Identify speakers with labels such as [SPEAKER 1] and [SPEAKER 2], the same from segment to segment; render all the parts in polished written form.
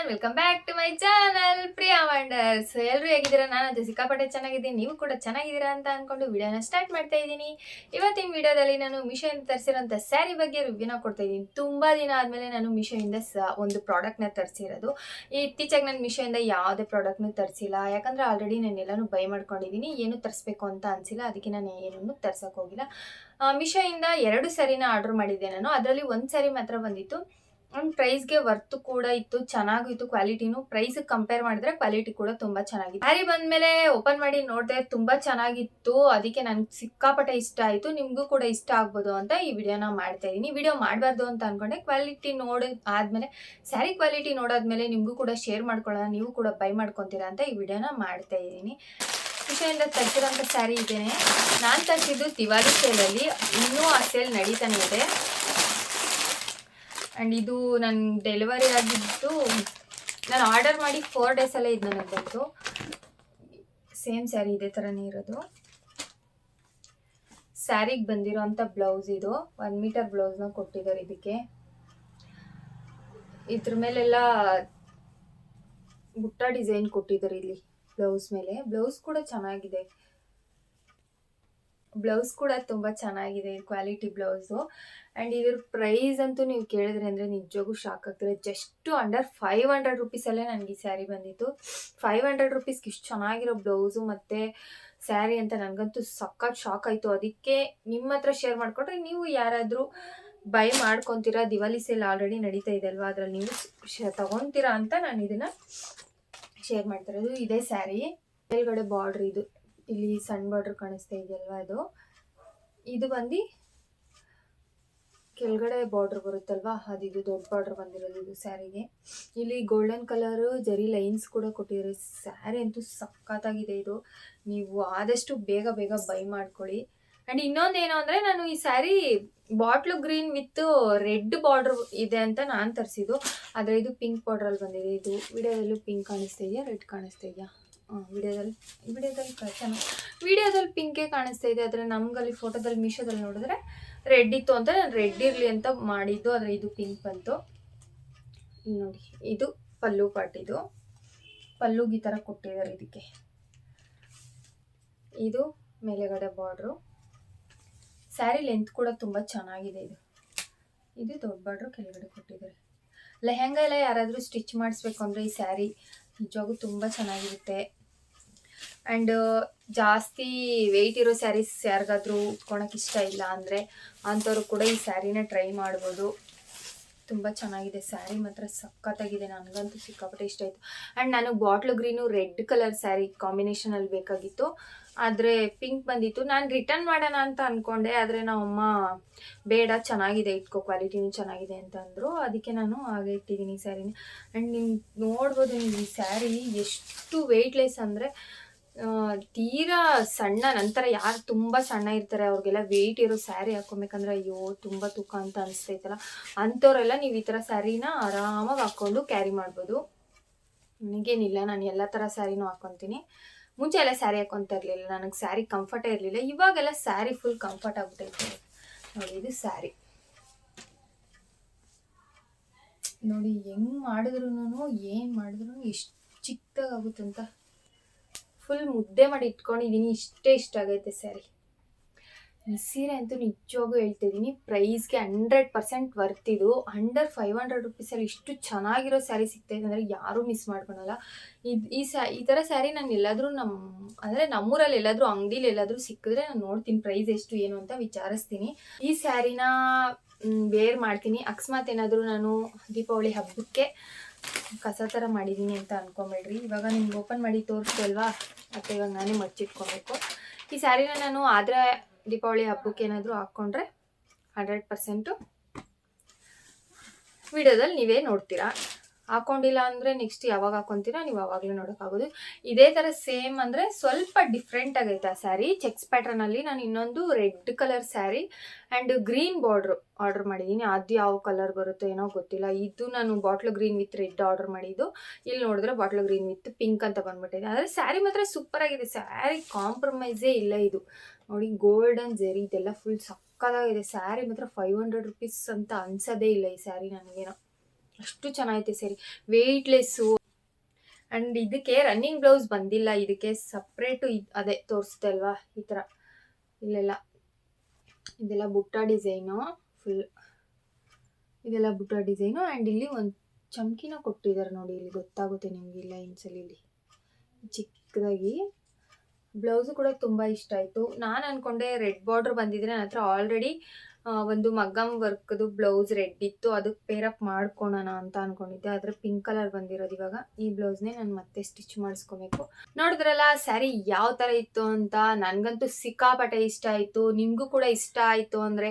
[SPEAKER 1] Welcome back to my channel Priya wonders. ಎಲ್ಲರೂ ಹೇಗಿದ್ದೀರಾ? ನಾನು ಸಿಕ್ಕಾಪಟ್ಟೆ ಚೆನ್ನಾಗಿದ್ದೀನಿ, ನೀವು ಕೂಡ ಚೆನ್ನಾಗಿದ್ದೀರಾ ಅಂತ ಅನ್ಕೊಂಡು ವಿಡಿಯೋನ ಸ್ಟಾರ್ಟ್ ಮಾಡ್ತಾ ಇದ್ದೀನಿ. ಇವತ್ತಿನ ವಿಡಿಯೋದಲ್ಲಿ ನಾನು ಮೀಶೋಯಿಂದ ತರಿಸಿರೋಂಥ ಸ್ಯಾರಿ ಬಗ್ಗೆ ರಿವ್ಯೂನ ಕೊಡ್ತಾ ಇದ್ದೀನಿ. ತುಂಬ ದಿನ ಆದಮೇಲೆ ನಾನು ಮೀಶೋಯಿಂದ ಒಂದು ಪ್ರಾಡಕ್ಟ್ನ ತರಿಸಿರೋದು. ಇತ್ತೀಚೆಗೆ ನಾನು ಮೀಶೋಯಿಂದ ಯಾವುದೇ ಪ್ರಾಡಕ್ಟ್ನ ತರಿಸಿಲ್ಲ, ಯಾಕಂದರೆ ಆಲ್ರೆಡಿ ನಾನು ಎಲ್ಲನೂ ಬೈ ಮಾಡ್ಕೊಂಡಿದ್ದೀನಿ. ಏನು ತರಿಸ್ಬೇಕು ಅಂತ ಅನಿಸಿಲ್ಲ, ಅದಕ್ಕೆ ನಾನು ಏನೂ ತರ್ಸೋಕೆ ಹೋಗಿಲ್ಲ. ಮೀಶೋಯಿಂದ 2 ಸ್ಯಾರಿನ ಆರ್ಡರ್ ಮಾಡಿದ್ದೆ ನಾನು. ಅದರಲ್ಲಿ ಒಂದು ಸ್ಯಾರಿ ಮಾತ್ರ ಬಂದಿತ್ತು. ಒಂದು ಪ್ರೈಸ್ಗೆ ವರ್ತ್ ಕೂಡ ಇತ್ತು, ಚೆನ್ನಾಗಿತ್ತು. ಕ್ವಾಲಿಟಿನೂ ಪ್ರೈಸ್ ಕಂಪೇರ್ ಮಾಡಿದ್ರೆ ಕ್ವಾಲಿಟಿ ಕೂಡ ತುಂಬ ಚೆನ್ನಾಗಿತ್ತು. ಸ್ಯಾರಿ ಬಂದಮೇಲೆ ಓಪನ್ ಮಾಡಿ ನೋಡಿದೆ, ತುಂಬ ಚೆನ್ನಾಗಿತ್ತು. ಅದಕ್ಕೆ ನನಗೆ ಸಿಕ್ಕಾಪಟ್ಟೆ ಇಷ್ಟ ಆಯಿತು. ನಿಮಗೂ ಕೂಡ ಇಷ್ಟ ಆಗ್ಬೋದು ಅಂತ ಈ ವಿಡಿಯೋನ ಮಾಡ್ತಾ ಇದ್ದೀನಿ. ವಿಡಿಯೋ ಮಾಡಬಾರ್ದು ಅಂತ ಅನ್ಕೊಂಡೆ. ಕ್ವಾಲಿಟಿ ಆದಮೇಲೆ ಸ್ಯಾರಿ ಕ್ವಾಲಿಟಿ ನೋಡಾದ್ಮೇಲೆ ನಿಮಗೂ ಕೂಡ ಶೇರ್ ಮಾಡ್ಕೊಳ್ಳೋಣ, ನೀವು ಕೂಡ ಬೈ ಮಾಡ್ಕೊತೀರಾ ಅಂತ ಈ ವಿಡಿಯೋನ ಮಾಡ್ತಾ ಇದ್ದೀನಿ. ಮೀಶೋಯಿಂದ ತರಿಸಿರೋಂಥ ಸ್ಯಾರಿ ಇದೇನೆ. ನಾನು ತರಿಸಿದ್ದು ದಿವಾಲಿ ಸೇಲಲ್ಲಿ, ಇನ್ನೂ ಆ ಸೇಲ್ ನಡೀತಾನೆ ಇದೆ. ಆ್ಯಂಡ್ ಇದು ನನ್ನ ಡೆಲಿವರಿ ಆಗಿದ್ದು, ನಾನು ಆರ್ಡರ್ ಮಾಡಿ 4 ಡೇಸಲ್ಲೇ ಇದು ನನಗೆ ಬಂತು. ಸೇಮ್ ಸ್ಯಾರಿ ಇದೇ ಥರನೇ ಇರೋದು. ಸ್ಯಾರಿಗೆ ಬಂದಿರೋ ಅಂಥ ಬ್ಲೌಸ್ ಇದು 1 ಮೀಟರ್ ಬ್ಲೌಸ್ನ ಕೊಟ್ಟಿದ್ದಾರೆ. ಇದಕ್ಕೆ ಇದ್ರ ಮೇಲೆಲ್ಲ ಬುಟ್ಟ ಡಿಸೈನ್ ಕೊಟ್ಟಿದ್ದಾರೆ ಇಲ್ಲಿ ಬ್ಲೌಸ್ ಮೇಲೆ. ಬ್ಲೌಸ್ ಕೂಡ ಚೆನ್ನಾಗಿದೆ, ಬ್ಲೌಸ್ ಕೂಡ ತುಂಬ ಚೆನ್ನಾಗಿದೆ, ಕ್ವಾಲಿಟಿ ಬ್ಲೌಸು. ಆ್ಯಂಡ್ ಇದ್ರ ಪ್ರೈಸ್ ಅಂತೂ ನೀವು ಕೇಳಿದ್ರೆ ಅಂದರೆ ನಿಜವಾಗೂ ಶಾಕ್ ಆಗ್ತಾರೆ. ಜಸ್ಟು ಅಂಡರ್ 500 ರುಪೀಸಲ್ಲೇ ನನಗೆ ಈ ಸ್ಯಾರಿ ಬಂದಿತ್ತು. 500 ರುಪೀಸ್ಗೆ ಇಷ್ಟು ಚೆನ್ನಾಗಿರೋ ಬ್ಲೌಸು ಮತ್ತು ಸ್ಯಾರಿ ಅಂತ ನನಗಂತೂ ಸಖತ್ ಶಾಕ್ ಆಯಿತು. ಅದಕ್ಕೆ ನಿಮ್ಮ ಹತ್ರ ಶೇರ್ ಮಾಡಿಕೊಂಡ್ರೆ ನೀವು ಯಾರಾದರೂ ಬೈ ಮಾಡ್ಕೊತೀರಾ, ದಿವಾಲಿ ಸೇಲ್ ಆಲ್ರೆಡಿ ನಡೀತಾ ಇದೆ ಅಲ್ವಾ, ಅದರಲ್ಲಿ ನೀವು ತಗೊತೀರಾ ಅಂತ ನಾನು ಇದನ್ನು ಶೇರ್ ಮಾಡ್ತಿರೋದು. ಇದೇ ಸ್ಯಾರಿ ಮೇಲ್ಗಡೆ ಬಾರ್ಡ್ರ್, ಇದು ಇಲ್ಲಿ ಸಣ್ಣ ಬಾರ್ಡ್ರ್ ಕಾಣಿಸ್ತಾ ಇದೆಯಲ್ವಾ, ಇದು ಬಂದು ಕೆಳಗಡೆ ಬಾರ್ಡ್ರ್ ಬರುತ್ತಲ್ವಾ, ಇದು ದೊಡ್ಡ ಬಾರ್ಡ್ರ್ ಬಂದಿರೋದು ಇದು ಸ್ಯಾರಿಗೆ. ಇಲ್ಲಿ ಗೋಲ್ಡನ್ ಕಲರು ಜರಿ ಲೈನ್ಸ್ ಕೂಡ ಕೊಟ್ಟಿದ್ದಾರೆ. ಸ್ಯಾರಿ ಅಂತೂ ಸಖತ್ತಾಗಿದೆ. ಇದು ನೀವು ಆದಷ್ಟು ಬೇಗ ಬೈ ಮಾಡ್ಕೊಳ್ಳಿ. ಆ್ಯಂಡ್ ಇನ್ನೊಂದೇನು ಅಂದರೆ, ನಾನು ಈ sari bottle green with red border ಇದೆ ಅಂತ ನಾನು ತರಿಸಿದ್ದು, ಆದರೆ ಇದು ಪಿಂಕ್ ಬಾರ್ಡ್ರಲ್ಲಿ ಬಂದಿದೆ. ಇದು ವಿಡಿಯೋದಲ್ಲೂ ಪಿಂಕ್ ಕಾಣಿಸ್ತಾ ಇದೆಯಾ, ರೆಡ್ ಕಾಣಿಸ್ತಾ ಇದೆಯಾ? ವಿಡಿಯೋದಲ್ಲಿ ಪಿಂಕೇ ಕಾಣಿಸ್ತಾ ಇದೆ, ಆದರೆ ನಮ್ಗಲ್ಲಿ ಫೋಟೋದಲ್ಲಿ ಮೀಶೋದಲ್ಲಿ ನೋಡಿದ್ರೆ ರೆಡ್ ಇತ್ತು ಅಂತ ನಾನು ರೆಡ್ ಇರಲಿ ಅಂತ ಮಾಡಿದ್ದು, ಆದರೆ ಇದು ಪಿಂಕ್ ಬಂತು. ನೋಡಿ, ಇದು ಪಲ್ಲು ಪಾರ್ಟ್. ಇದು ಪಲ್ಲುಗೆ ಈ ಥರ ಕೊಟ್ಟಿದ್ದಾರೆ. ಇದಕ್ಕೆ ಇದು ಮೇಲೆಗಡೆ ಬಾರ್ಡ್ರು. ಸ್ಯಾರಿ ಲೆಂತ್ ಕೂಡ ತುಂಬ ಚೆನ್ನಾಗಿದೆ. ಇದು ದೊಡ್ಡ ಬಾರ್ಡ್ರು ಕೆಳಗಡೆ ಕೊಟ್ಟಿದ್ದಾರೆ. ಲೆಹೆಂಗಾ ಎಲ್ಲ ಯಾರಾದರೂ ಸ್ಟಿಚ್ ಮಾಡಿಸ್ಬೇಕು ಅಂದರೆ ಈ ಸ್ಯಾರಿ ನಿಜವಾಗೂ ತುಂಬ ಚೆನ್ನಾಗಿರುತ್ತೆ. ಆ್ಯಂಡ್ ಜಾಸ್ತಿ ವೆಯ್ಟ್ ಇರೋ ಸ್ಯಾರೀಸ್ ಯಾರಿಗಾದ್ರೂ ಉಟ್ಕೊಳಕ್ಕೆ ಇಷ್ಟ ಇಲ್ಲ ಅಂದರೆ ಅಂಥವ್ರು ಕೂಡ ಈ ಸ್ಯಾರಿನ ಟ್ರೈ ಮಾಡ್ಬೋದು. ತುಂಬ ಚೆನ್ನಾಗಿದೆ ಸ್ಯಾರಿ, ಮಾತ್ರ ಸಖತ್ತಾಗಿದೆ. ನನಗಂತೂ ಸಿಕ್ಕಾಪಟ್ಟೆ ಇಷ್ಟ ಆಯಿತು. ಆ್ಯಂಡ್ ನನಗೆ bottle green red colour sari ಕಾಂಬಿನೇಷನಲ್ಲಿ ಬೇಕಾಗಿತ್ತು, ಆದರೆ ಪಿಂಕ್ ಬಂದಿತ್ತು. ನಾನು ರಿಟರ್ನ್ ಮಾಡೋಣ ಅಂತ ಅಂದ್ಕೊಂಡೆ, ಆದರೆ ನಮ್ಮಮ್ಮ ಬೇಡ, ಚೆನ್ನಾಗಿದೆ ಇಟ್ಕೋ, ಕ್ವಾಲಿಟಿನೂ ಚೆನ್ನಾಗಿದೆ ಅಂತ ಅಂದರು. ಅದಕ್ಕೆ ನಾನು ಹಾಗೆ ಇಟ್ಟಿದ್ದೀನಿ ಈ ಸ್ಯಾರಿನ. ಆ್ಯಂಡ್ ನಿಮ್ಗೆ ನೋಡ್ಬೋದು, ನೀವು ಈ ಸ್ಯಾರಿ ಎಷ್ಟು ವೆಯ್ಟ್ಲೆಸ್ ಅಂದರೆ ತೀರಾ ಸಣ್ಣ, ನಂತರ ಯಾರು ತುಂಬ ಸಣ್ಣ ಇರ್ತಾರೆ ಅವ್ರಿಗೆಲ್ಲ ವೆಯ್ಟ್ ಇರೋ ಸ್ಯಾರಿ ಹಾಕ್ಕೊಬೇಕಂದ್ರೆ ಅಯ್ಯೋ ತುಂಬ ತೂಕ ಅಂತ ಅನಿಸ್ತೈತಲ್ಲ, ಅಂಥವರೆಲ್ಲ ನೀವು ಈ ಥರ ಸ್ಯಾರಿನ ಆರಾಮಾಗಿ ಹಾಕ್ಕೊಂಡು ಕ್ಯಾರಿ ಮಾಡ್ಬೋದು. ನನಗೇನಿಲ್ಲ, ನಾನು ಎಲ್ಲ ಥರ ಸ್ಯಾರಿನೂ ಹಾಕ್ಕೊತೀನಿ. ಮುಂಚೆ ಎಲ್ಲ ಸ್ಯಾರಿ ಹಾಕ್ಕೊತಾ ಇರಲಿಲ್ಲ, ನನಗೆ ಸ್ಯಾರಿ ಕಂಫರ್ಟೇ ಇರಲಿಲ್ಲ. ಇವಾಗೆಲ್ಲ ಸ್ಯಾರಿ ಫುಲ್ ಕಂಫರ್ಟ್ ಆಗ್ಬಿಟ್ಟೈತೆ. ನೋಡಿ, ಇದು ಸ್ಯಾರಿ ನೋಡಿ, ಹೆಂಗೆ ಮಾಡಿದ್ರು ಏನು ಮಾಡಿದ್ರು ಎಷ್ಟು ಚಿಕ್ಕದಾಗುತ್ತಂತ ಫುಲ್ ಮುದ್ದೆ ಮಾಡಿ ಇಟ್ಕೊಂಡಿದ್ದೀನಿ. ಇಷ್ಟ ಆಗೈತೆ ಸ್ಯಾರಿ. ಈ ಸೀರೆ ಅಂತೂ ನಿಜವಾಗೂ ಹೇಳ್ತಿದ್ದೀನಿ, ಪ್ರೈಸ್ಗೆ 100% ವರ್ತ್. ಇದು ಅಂಡರ್ 500 ರುಪೀಸಲ್ಲಿ ಇಷ್ಟು ಚೆನ್ನಾಗಿರೋ ಸ್ಯಾರಿ ಸಿಗ್ತಾಯಿದೆ ಅಂದರೆ ಯಾರೂ ಮಿಸ್ ಮಾಡ್ಕೊಳಲ್ಲ. ಈ ಥರ ಸ್ಯಾರಿ ನಾನು ಎಲ್ಲಾದರೂ ನಮ್ಮೂರಲ್ಲಿ ಎಲ್ಲಾದರೂ ಅಂಗಡಿಲಿ ಎಲ್ಲಾದರೂ ಸಿಕ್ಕಿದ್ರೆ ನಾನು ನೋಡ್ತೀನಿ ಪ್ರೈಸ್ ಎಷ್ಟು ಏನು ಅಂತ ವಿಚಾರಿಸ್ತೀನಿ. ಈ ಸ್ಯಾರಿನ ವೇರ್ ಮಾಡ್ತೀನಿ. ಅಕಸ್ಮಾತ್ ಏನಾದರೂ ನಾನು ದೀಪಾವಳಿ ಹಬ್ಬಕ್ಕೆ ಕಸ ಥರ ಮಾಡಿದ್ದೀನಿ ಅಂತ ಅಂದ್ಕೊಂಬೇಡ್ರಿ. ಇವಾಗ ನಿಮ್ಗೆ ಓಪನ್ ಮಾಡಿ ತೋರಿಸ್ದೆ ಅಲ್ವಾ, ಮತ್ತು ಇವಾಗ ನಾನೇ ಮಚ್ಚಿಟ್ಕೊಬೇಕು. ಈ ಸ್ಯಾರಿನ ನಾನು ಆದರೆ ದೀಪಾವಳಿ ಹಬ್ಬಕ್ಕೆ ಏನಾದರೂ ಹಾಕ್ಕೊಂಡ್ರೆ 100% ವಿಡಿಯೋದಲ್ಲಿ ನೀವೇ ನೋಡ್ತೀರಾ. ಹಾಕ್ಕೊಂಡಿಲ್ಲ ಅಂದರೆ ನೆಕ್ಸ್ಟ್ ಯಾವಾಗ ಹಾಕ್ಕೊತೀರಾ ನೀವು ಆವಾಗಲೂ ನೋಡೋಕ್ಕಾಗೋದು. ಇದೇ ಥರ ಸೇಮ್ ಅಂದರೆ ಸ್ವಲ್ಪ ಡಿಫ್ರೆಂಟ್ ಆಗೈತೆ ಆ ಸ್ಯಾರಿ. ಚೆಕ್ಸ್ ಪ್ಯಾಟ್ರನಲ್ಲಿ ನಾನು ಇನ್ನೊಂದು red colour sari and green border order ಮಾಡಿದ್ದೀನಿ. ಅದು ಯಾವ ಕಲರ್ ಬರುತ್ತೋ ಏನೋ ಗೊತ್ತಿಲ್ಲ. ಇದು ನಾನು bottle green with red order ಮಾಡಿದ್ದು. ಇಲ್ಲಿ ನೋಡಿದ್ರೆ ಬಾಟ್ಲು ಗ್ರೀನ್ ವಿತ್ ಪಿಂಕ್ ಅಂತ ಬಂದ್ಬಿಟ್ಟಿದೆ. ಆದರೆ ಸ್ಯಾರಿ ಮಾತ್ರ ಸೂಪರಾಗಿದೆ. ಸ್ಯಾರಿ ಕಾಂಪ್ರಮೈಸೇ ಇಲ್ಲ. ಇದು ನೋಡಿ, ಗೋಲ್ಡನ್ ಜೆರಿ ಇದೆಲ್ಲ ಫುಲ್ ಸಕ್ಕತ್ತಾಗಿದೆ. ಸ್ಯಾರಿ ಮಾತ್ರ 500 ರುಪೀಸ್ ಅಂತ ಅನ್ಸೋದೇ ಇಲ್ಲ ಈ ಸ್ಯಾರಿ ನನಗೇನೋ. ಅಷ್ಟು ಚೆನ್ನಾಗೈತೆ ಸರಿ, ವೆಯ್ಟ್ಲೆಸ್ಸು. ಆ್ಯಂಡ್ ಇದಕ್ಕೆ ರನ್ನಿಂಗ್ ಬ್ಲೌಸ್ ಬಂದಿಲ್ಲ, ಇದಕ್ಕೆ ಸಪ್ರೇಟು ಅದೇ ತೋರಿಸ್ದೆ ಅಲ್ವಾ ಈ ಥರ ಇಲ್ಲೆಲ್ಲ ಇದೆಲ್ಲ ಬುಟ್ಟ ಡಿಸೈನು, ಫುಲ್ ಇದೆಲ್ಲ ಬುಟ್ಟ ಡಿಸೈನು. ಆ್ಯಂಡ್ ಇಲ್ಲಿ ಒಂದು ಚಮಕಿನ ಕೊಟ್ಟಿದ್ದಾರೆ ನೋಡಿ, ಇಲ್ಲಿ ಗೊತ್ತಾಗುತ್ತೆ ನಿಮಗೆ ಲೈನ್ಸಲ್ಲಿ, ಇಲ್ಲಿ ಚಿಕ್ಕದಾಗಿ. ಬ್ಲೌಸು ಕೂಡ ತುಂಬ ಇಷ್ಟ ಆಯಿತು. ನಾನು ಅಂದ್ಕೊಂಡೆ ರೆಡ್ ಬಾರ್ಡ್ರ್ ಬಂದಿದ್ರೆ ನನ್ನ ಹತ್ರ ಆಲ್ರೆಡಿ ಒಂದು ಮಗ್ಗಮ್ ವರ್ಕ್ದು ಬ್ಲೌಸ್ ರೆಡ್ ಇತ್ತು, ಅದಕ್ಕೆ ಪೇರಪ್ ಮಾಡ್ಕೊಳೋಣ ಅಂತ ಅಂದ್ಕೊಂಡಿದ್ದೆ. ಆದರೆ ಪಿಂಕ್ ಕಲರ್ ಬಂದಿರೋದು ಇವಾಗ. ಈ ಬ್ಲೌಸ್ನೇ ನಾನು ಮತ್ತೆ ಸ್ಟಿಚ್ ಮಾಡಿಸ್ಕೊಬೇಕು. ನೋಡಿದ್ರಲ್ಲ ಸ್ಯಾರಿ ಯಾವ ಥರ ಇತ್ತು ಅಂತ. ನನಗಂತೂ ಸಿಕ್ಕಾಪಟ್ಟೆ ಇಷ್ಟ ಆಯಿತು. ನಿಮಗೂ ಕೂಡ ಇಷ್ಟ ಆಯಿತು ಅಂದರೆ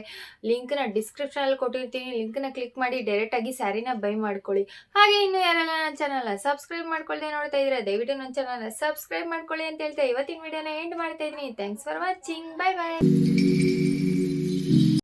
[SPEAKER 1] ಲಿಂಕ್ನ ಡಿಸ್ಕ್ರಿಪ್ಷನಲ್ಲಿ ಕೊಟ್ಟಿರ್ತೀನಿ, ಲಿಂಕ್ನ ಕ್ಲಿಕ್ ಮಾಡಿ ಡೈರೆಕ್ಟಾಗಿ ಸ್ಯಾರಿನ ಬೈ ಮಾಡ್ಕೊಳ್ಳಿ. ಹಾಗೆ ಇನ್ನು ಯಾರೆಲ್ಲ ನನ್ನ ಚಾನಲ್ನ ಸಬ್ಸ್ಕ್ರೈಬ್ ಮಾಡ್ಕೊಳ್ಳದೆ ನೋಡ್ತಾ ಇದ್ರೆ ದಯವಿಟ್ಟು ನನ್ನ ಚಾನಲ್ನ ಸಬ್ಸ್ಕ್ರೈಬ್ ಮಾಡ್ಕೊಳ್ಳಿ ಅಂತ ಹೇಳ್ತಾ ಇವತ್ತಿನ ವಿಡಿಯೋನ ಎಂಡ್ ಮಾಡ್ತಾ ಇದ್ದೀನಿ. Thanks for watching, bye bye.